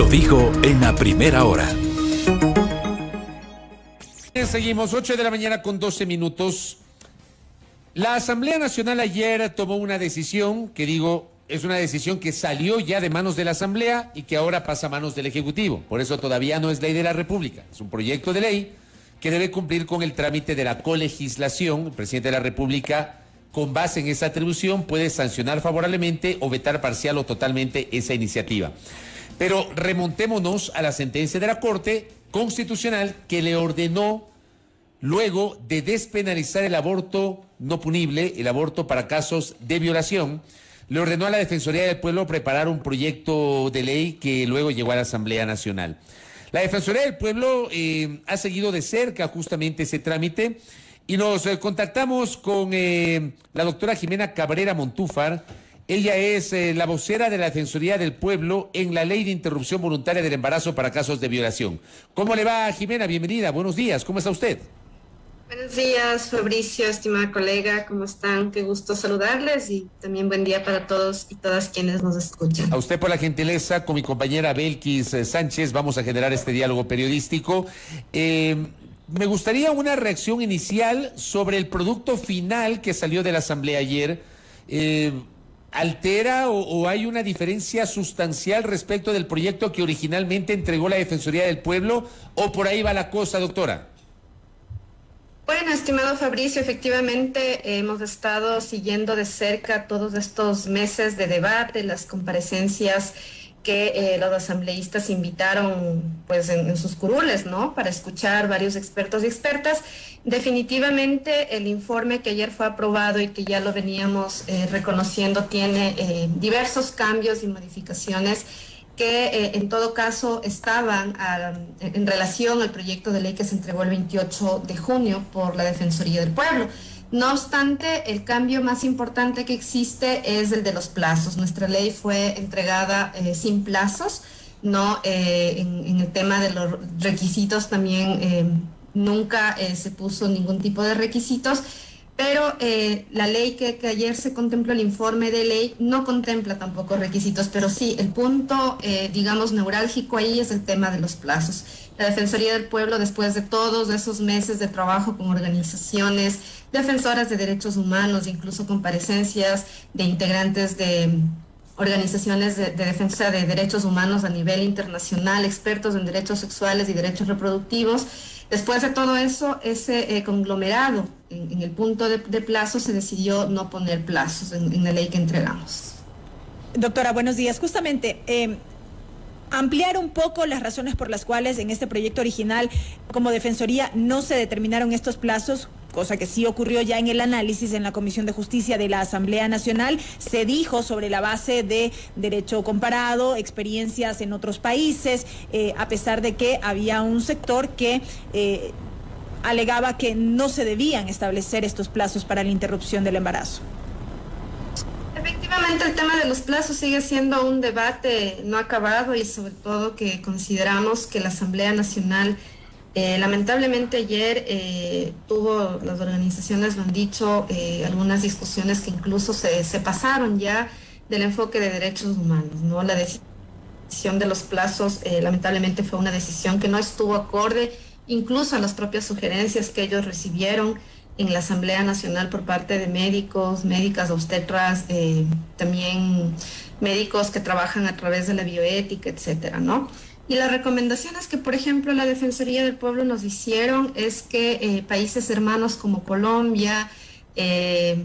lo dijo en la primera hora. Seguimos, 8 de la mañana con 12 minutos. La Asamblea Nacional ayer tomó una decisión que es una decisión que salió ya de manos de la Asamblea y que ahora pasa a manos del Ejecutivo. Por eso todavía no es ley de la República. Es un proyecto de ley que debe cumplir con el trámite de la colegislación. El presidente de la República, con base en esa atribución, puede sancionar favorablemente o vetar parcial o totalmente esa iniciativa. Pero remontémonos a la sentencia de la Corte Constitucional que le ordenó, luego de despenalizar el aborto no punible, el aborto para casos de violación, le ordenó a la Defensoría del Pueblo preparar un proyecto de ley que luego llegó a la Asamblea Nacional. La Defensoría del Pueblo ha seguido de cerca justamente ese trámite y nos contactamos con la doctora Jimena Cabrera Montúfar. Ella es la vocera de la Defensoría del Pueblo en la Ley de Interrupción Voluntaria del Embarazo para casos de violación. ¿Cómo le va, Jimena? Bienvenida, buenos días, ¿cómo está usted? Buenos días, Fabricio, estimada colega, ¿cómo están? Qué gusto saludarles y también buen día para todos y todas quienes nos escuchan. A usted por la gentileza, con mi compañera Belkis Sánchez, vamos a generar este diálogo periodístico. Me gustaría una reacción inicial sobre el producto final que salió de la Asamblea ayer. ¿Altera o hay una diferencia sustancial respecto del proyecto que originalmente entregó la Defensoría del Pueblo o por ahí va la cosa, doctora? Bueno, estimado Fabricio, efectivamente hemos estado siguiendo de cerca todos estos meses de debate, las comparecencias que los asambleístas invitaron pues en sus curules, ¿no? Para escuchar varios expertos y expertas. Definitivamente el informe que ayer fue aprobado y que ya lo veníamos reconociendo tiene diversos cambios y modificaciones que en todo caso estaban en relación al proyecto de ley que se entregó el 28 de junio por la Defensoría del Pueblo. No obstante, el cambio más importante que existe es el de los plazos. Nuestra ley fue entregada sin plazos, ¿no? En el tema de los requisitos también nunca se puso ningún tipo de requisitos. Pero la ley que ayer se contempló, el informe de ley, no contempla tampoco requisitos, pero sí, el punto, digamos, neurálgico ahí es el tema de los plazos. La Defensoría del Pueblo, después de todos esos meses de trabajo con organizaciones defensoras de derechos humanos, incluso comparecencias de integrantes de organizaciones de defensa de derechos humanos a nivel internacional, expertos en derechos sexuales y derechos reproductivos. Después de todo eso, ese conglomerado en el punto de plazo se decidió no poner plazos en la ley que entregamos. Doctora, buenos días. Justamente, ampliar un poco las razones por las cuales en este proyecto original, como Defensoría, no se determinaron estos plazos, cosa que sí ocurrió ya en el análisis en la Comisión de Justicia de la Asamblea Nacional. Se dijo sobre la base de derecho comparado, experiencias en otros países, a pesar de que había un sector que alegaba que no se debían establecer estos plazos para la interrupción del embarazo. Efectivamente, el tema de los plazos sigue siendo un debate no acabado y sobre todo que consideramos que la Asamblea Nacional lamentablemente ayer tuvo, las organizaciones lo han dicho, algunas discusiones que incluso se pasaron ya del enfoque de derechos humanos, ¿no? La decisión de los plazos lamentablemente fue una decisión que no estuvo acorde incluso a las propias sugerencias que ellos recibieron en la Asamblea Nacional por parte de médicos, médicas, obstetras, también médicos que trabajan a través de la bioética, etcétera, ¿no? Y las recomendaciones que, por ejemplo, la Defensoría del Pueblo nos hicieron es que países hermanos como Colombia,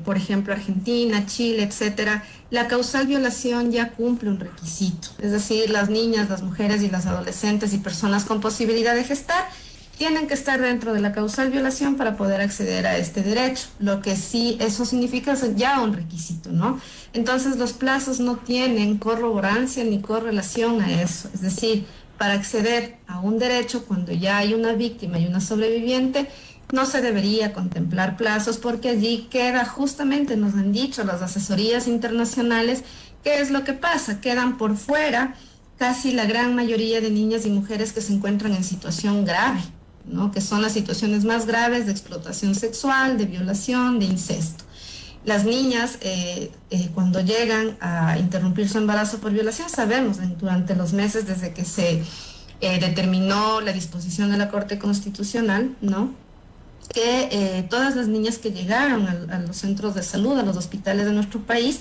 por ejemplo, Argentina, Chile, etcétera, la causal violación ya cumple un requisito. Es decir, las niñas, las mujeres y las adolescentes y personas con posibilidad de gestar tienen que estar dentro de la causal violación para poder acceder a este derecho. Lo que sí eso significa es ya un requisito, ¿no? Entonces, los plazos no tienen corroborancia ni correlación a eso. Es decir, para acceder a un derecho cuando ya hay una víctima y una sobreviviente, no se debería contemplar plazos porque allí queda justamente, nos han dicho las asesorías internacionales, ¿qué es lo que pasa? Quedan por fuera casi la gran mayoría de niñas y mujeres que se encuentran en situación grave, ¿no? Que son las situaciones más graves de explotación sexual, de violación, de incesto. Las niñas, cuando llegan a interrumpir su embarazo por violación, sabemos durante los meses desde que se determinó la disposición de la Corte Constitucional, ¿no?, que todas las niñas que llegaron a los centros de salud, a los hospitales de nuestro país,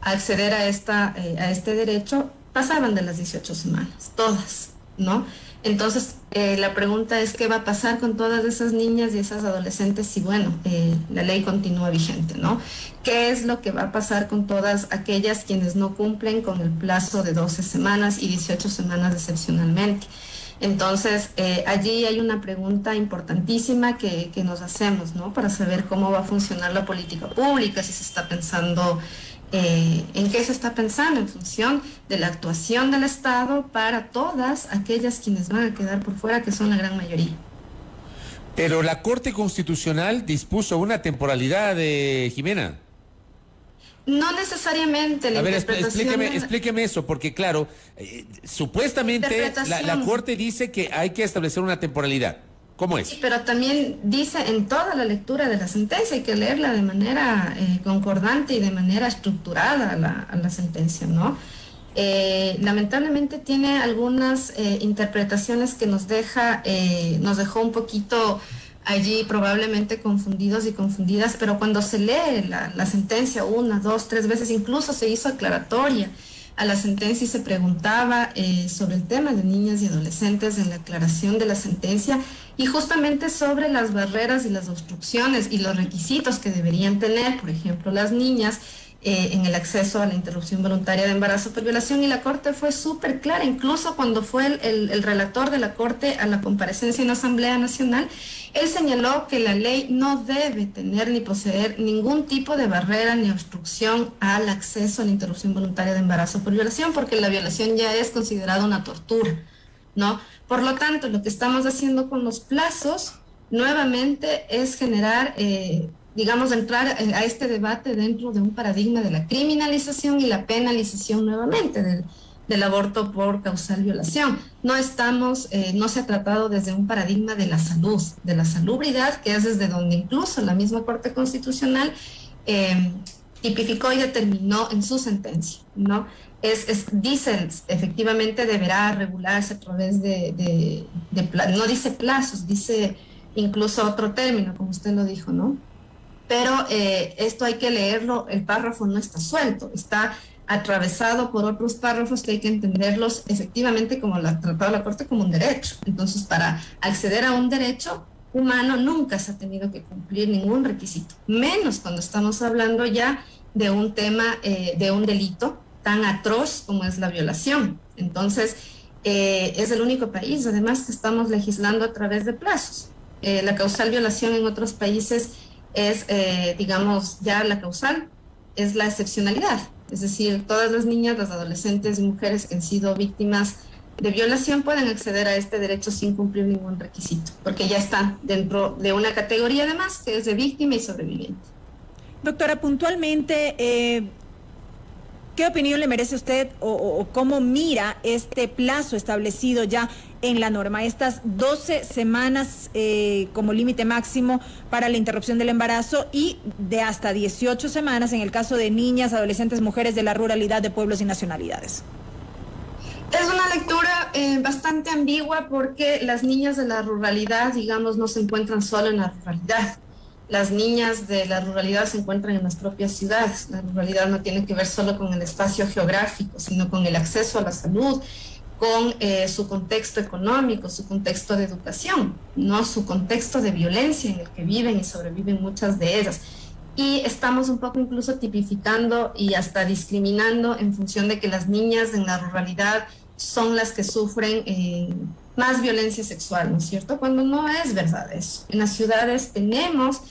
a acceder a este derecho, pasaban de las 18 semanas, todas, ¿no? Entonces, la pregunta es qué va a pasar con todas esas niñas y esas adolescentes si, bueno, la ley continúa vigente, ¿no? ¿Qué es lo que va a pasar con todas aquellas quienes no cumplen con el plazo de 12 semanas y 18 semanas excepcionalmente? Entonces, allí hay una pregunta importantísima que nos hacemos, ¿no?, para saber cómo va a funcionar la política pública, si se está pensando, en qué se está pensando en función de la actuación del Estado para todas aquellas quienes van a quedar por fuera, que son la gran mayoría. Pero la Corte Constitucional dispuso una temporalidad, Jimena. No necesariamente. A ver, explíqueme eso, porque claro, supuestamente la Corte dice que hay que establecer una temporalidad. ¿Cómo es? Sí, pero también dice en toda la lectura de la sentencia, hay que leerla de manera concordante y de manera estructurada a la sentencia, ¿no? Lamentablemente tiene algunas interpretaciones que nos dejó un poquito allí probablemente confundidos y confundidas, pero cuando se lee la sentencia 1, 2, 3 veces, incluso se hizo aclaratoria a la sentencia y se preguntaba sobre el tema de niñas y adolescentes en la aclaración de la sentencia y justamente sobre las barreras y las obstrucciones y los requisitos que deberían tener, por ejemplo, las niñas en el acceso a la interrupción voluntaria de embarazo por violación, y la Corte fue súper clara, incluso cuando fue el relator de la Corte a la comparecencia en la Asamblea Nacional, él señaló que la ley no debe tener ni poseer ningún tipo de barrera ni obstrucción al acceso a la interrupción voluntaria de embarazo por violación, porque la violación ya es considerada una tortura, ¿no? Por lo tanto, lo que estamos haciendo con los plazos, nuevamente, es generar, digamos, entrar a este debate dentro de un paradigma de la criminalización y la penalización nuevamente del aborto por causal violación. No se ha tratado desde un paradigma de la salud, de la salubridad, que es desde donde incluso la misma Corte Constitucional tipificó y determinó en su sentencia, ¿no? Dice, efectivamente deberá regularse a través no dice plazos, dice incluso otro término, como usted lo dijo, ¿no? Pero esto hay que leerlo, el párrafo no está suelto, está atravesado por otros párrafos que hay que entenderlos efectivamente como lo ha tratado la Corte como un derecho. Entonces, para acceder a un derecho humano nunca se ha tenido que cumplir ningún requisito, menos cuando estamos hablando ya de un tema, de un delito tan atroz como es la violación. Entonces, es el único país, además, que estamos legislando a través de plazos. La causal violación en otros países es, digamos, ya la causal es la excepcionalidad. Es decir, todas las niñas, las adolescentes y mujeres que han sido víctimas de violación pueden acceder a este derecho sin cumplir ningún requisito, porque ya están dentro de una categoría además que es de víctima y sobreviviente. Doctora, puntualmente, ¿qué opinión le merece usted o cómo mira este plazo establecido ya en la norma? Estas 12 semanas como límite máximo para la interrupción del embarazo y de hasta 18 semanas en el caso de niñas, adolescentes, mujeres de la ruralidad, de pueblos y nacionalidades. Es una lectura bastante ambigua porque las niñas de la ruralidad, digamos, no se encuentran solo en la ruralidad. Las niñas de la ruralidad se encuentran en las propias ciudades. La ruralidad no tiene que ver solo con el espacio geográfico, sino con el acceso a la salud, con su contexto económico, su contexto de educación, no su contexto de violencia en el que viven y sobreviven muchas de ellas. Y estamos un poco incluso tipificando y hasta discriminando en función de que las niñas en la ruralidad son las que sufren más violencia sexual, ¿no es cierto? Cuando no es verdad eso. En las ciudades tenemos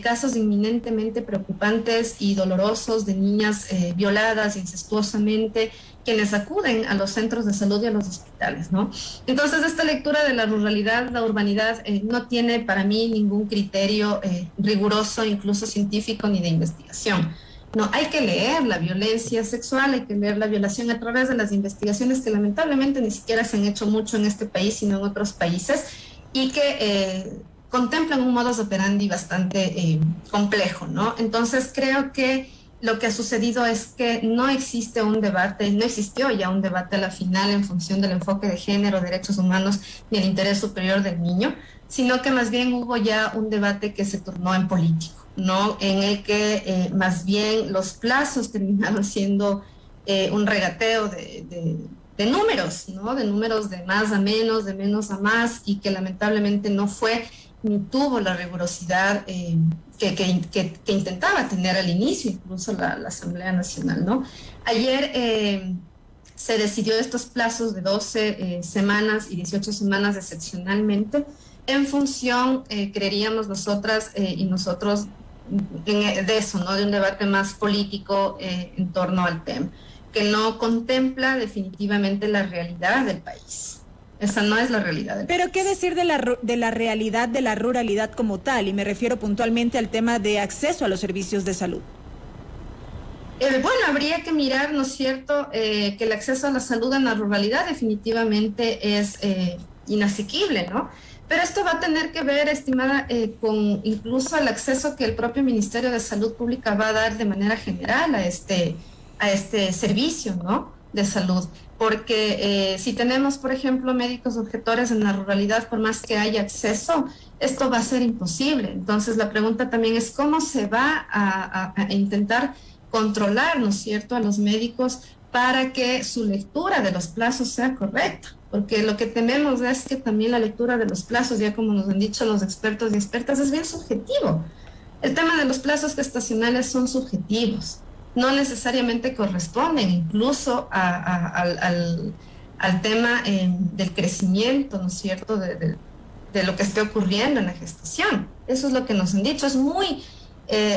casos inminentemente preocupantes y dolorosos de niñas violadas incestuosamente, quienes acuden a los centros de salud y a los hospitales, ¿no? Entonces, esta lectura de la ruralidad, la urbanidad, no tiene para mí ningún criterio riguroso, incluso científico, ni de investigación. No, hay que leer la violencia sexual, hay que leer la violación a través de las investigaciones que lamentablemente ni siquiera se han hecho mucho en este país, sino en otros países, y que contemplan un modus operandi bastante complejo, ¿no? Entonces creo que lo que ha sucedido es que no existe un debate, no existió ya un debate a la final en función del enfoque de género, derechos humanos ni el interés superior del niño, sino que más bien hubo ya un debate que se tornó en político, ¿no? En el que más bien los plazos terminaron siendo un regateo de números, ¿no? De números de más a menos, de menos a más, y que lamentablemente no fue ni tuvo la rigurosidad que intentaba tener al inicio, incluso la Asamblea Nacional, ¿no? Ayer se decidió estos plazos de 12 semanas y 18 semanas excepcionalmente, en función, creeríamos nosotras y nosotros, de eso, ¿no? De un debate más político en torno al tema, que no contempla definitivamente la realidad del país. Esa no es la realidad del país. Pero ¿qué decir de la realidad de la ruralidad como tal? Y me refiero puntualmente al tema de acceso a los servicios de salud. Bueno, habría que mirar, ¿no es cierto?, que el acceso a la salud en la ruralidad definitivamente es inasequible, ¿no? Pero esto va a tener que ver, estimada, con incluso el acceso que el propio Ministerio de Salud Pública va a dar de manera general a este servicio, ¿no?, de salud. Porque si tenemos, por ejemplo, médicos objetores en la ruralidad, por más que haya acceso, esto va a ser imposible. Entonces, la pregunta también es cómo se va a intentar controlar, ¿no es cierto?, a los médicos para que su lectura de los plazos sea correcta. Porque lo que tememos es que también la lectura de los plazos, ya como nos han dicho los expertos y expertas, es bien subjetivo. El tema de los plazos gestacionales son subjetivos, no necesariamente corresponden incluso al tema del crecimiento, ¿no es cierto?, de lo que esté ocurriendo en la gestación. Eso es lo que nos han dicho, es muy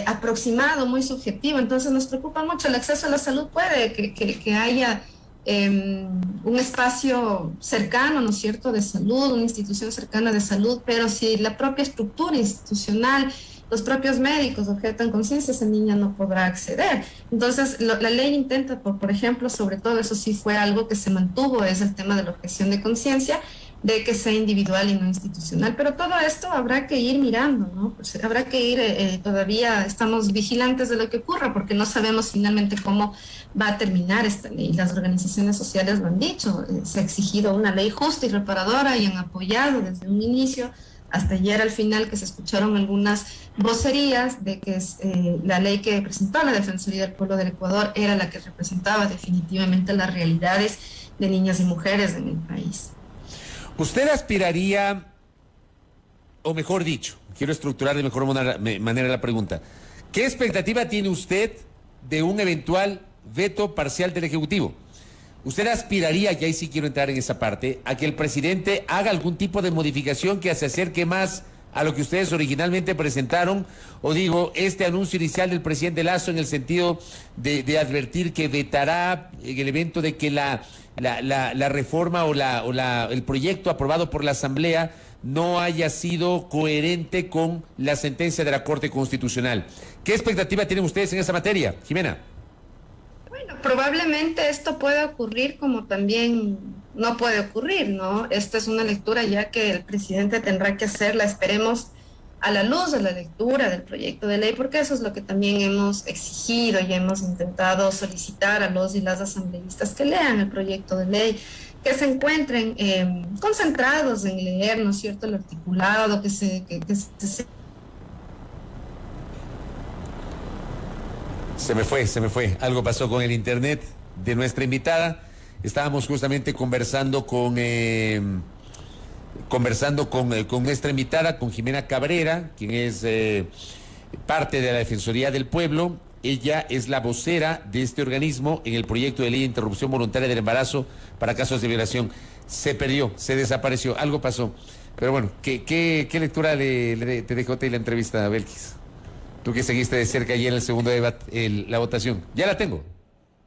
aproximado, muy subjetivo. Entonces nos preocupa mucho el acceso a la salud. Puede que haya un espacio cercano, ¿no es cierto?, de salud, una institución cercana de salud, pero si la propia estructura institucional, los propios médicos objetan conciencia, esa niña no podrá acceder. Entonces, la ley intenta, por ejemplo, sobre todo, eso sí fue algo que se mantuvo, es el tema de la objeción de conciencia, de que sea individual y no institucional. Pero todo esto habrá que ir mirando, ¿no? Pues habrá que ir, todavía estamos vigilantes de lo que ocurra, porque no sabemos finalmente cómo va a terminar esta ley. Las organizaciones sociales lo han dicho, se ha exigido una ley justa y reparadora y han apoyado desde un inicio hasta ayer al final, que se escucharon algunas vocerías de que la ley que presentó la Defensoría del Pueblo del Ecuador era la que representaba definitivamente las realidades de niñas y mujeres en el país. ¿Usted aspiraría, o mejor dicho, quiero estructurar de mejor manera la pregunta, ¿qué expectativa tiene usted de un eventual veto parcial del Ejecutivo? ¿Usted aspiraría, y ahí sí quiero entrar en esa parte, a que el presidente haga algún tipo de modificación que se acerque más a lo que ustedes originalmente presentaron? O digo, este anuncio inicial del presidente Lasso en el sentido de advertir que vetará en el evento de que la reforma o el proyecto aprobado por la Asamblea no haya sido coherente con la sentencia de la Corte Constitucional. ¿Qué expectativa tienen ustedes en esa materia, Jimena? Bueno, probablemente esto puede ocurrir como también no puede ocurrir, ¿no? Esta es una lectura ya que el presidente tendrá que hacerla, esperemos, a la luz de la lectura del proyecto de ley, porque eso es lo que también hemos exigido y hemos intentado solicitar a los y las asambleístas que lean el proyecto de ley, que se encuentren concentrados en leer, ¿no es cierto?, el articulado, que se Se me fue. Algo pasó con el internet de nuestra invitada. Estábamos justamente conversando con nuestra invitada, con Jimena Cabrera, quien es parte de la Defensoría del Pueblo. Ella es la vocera de este organismo en el proyecto de ley de interrupción voluntaria del embarazo para casos de violación. Se perdió, se desapareció, algo pasó. Pero bueno, ¿qué lectura te dejó la entrevista, Belkis? Tú que seguiste de cerca ayer en el segundo debate, la votación. Ya la tengo.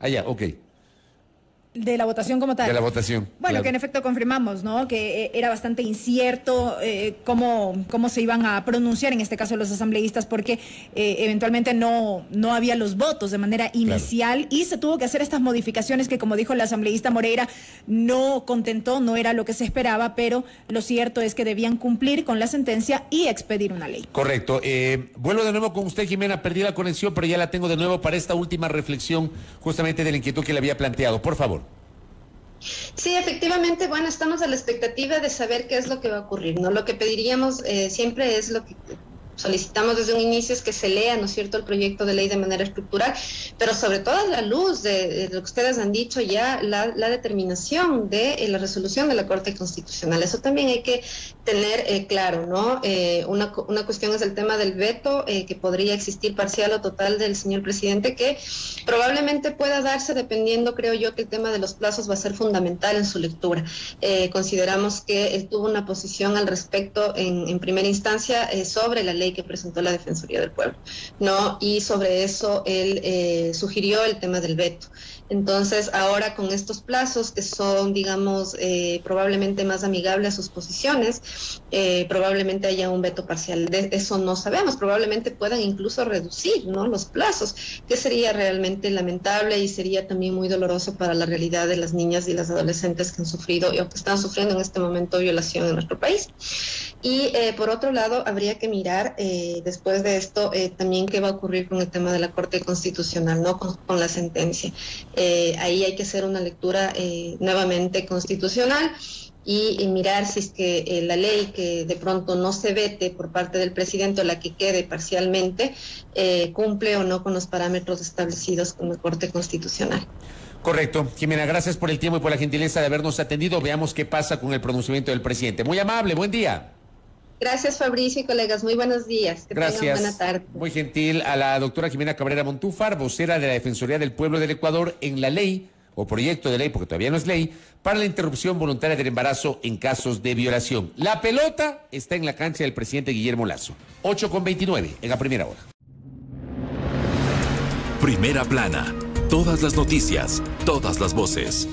Ah, ya, ok. De la votación como tal. De la votación. Bueno, claro. que en efecto confirmamos, ¿no? Que era bastante incierto cómo se iban a pronunciar, en este caso los asambleístas, porque eventualmente no había los votos de manera inicial, y se tuvo que hacer estas modificaciones que, como dijo la asambleísta Moreira, no contentó, no era lo que se esperaba, pero lo cierto es que debían cumplir con la sentencia y expedir una ley. Correcto. Vuelvo de nuevo con usted, Jimena. Perdí la conexión, pero ya la tengo de nuevo para esta última reflexión justamente de la inquietud que le había planteado. Por favor. Sí, efectivamente, bueno, estamos a la expectativa de saber qué es lo que va a ocurrir, ¿no? Lo que pediríamos siempre es lo que solicitamos desde un inicio, es que se lea, ¿no es cierto?, el proyecto de ley de manera estructural, pero sobre todo a la luz de lo que ustedes han dicho ya, la determinación de la resolución de la Corte Constitucional. Eso también hay que tener claro, ¿no? Una cuestión es el tema del veto, que podría existir parcial o total del señor presidente, que probablemente pueda darse dependiendo, creo yo, que el tema de los plazos va a ser fundamental en su lectura. Consideramos que él tuvo una posición al respecto en primera instancia sobre la ley que presentó la Defensoría del Pueblo, ¿no? Y sobre eso él sugirió el tema del veto. Entonces, ahora con estos plazos que son, digamos, probablemente más amigables a sus posiciones, probablemente haya un veto parcial. De eso no sabemos, probablemente puedan incluso reducir, ¿no?, los plazos, que sería realmente lamentable y sería también muy doloroso para la realidad de las niñas y las adolescentes que han sufrido o que están sufriendo en este momento violación en nuestro país. Y por otro lado, habría que mirar después de esto también qué va a ocurrir con el tema de la Corte Constitucional, ¿no?, con la sentencia. Ahí hay que hacer una lectura nuevamente constitucional y mirar si es que la ley que de pronto no se vete por parte del presidente o la que quede parcialmente cumple o no con los parámetros establecidos con la Corte Constitucional. Correcto. Jimena, gracias por el tiempo y por la gentileza de habernos atendido. Veamos qué pasa con el pronunciamiento del presidente. Muy amable, buen día. Gracias, Fabricio y colegas. Muy buenos días. Que Gracias. tengan buena tarde. Muy gentil a la doctora Jimena Cabrera Montúfar, vocera de la Defensoría del Pueblo del Ecuador, en la ley, o proyecto de ley, porque todavía no es ley, para la interrupción voluntaria del embarazo en casos de violación. La pelota está en la cancha del presidente Guillermo Lasso. 8:29 en la primera hora. Primera plana. Todas las noticias, todas las voces.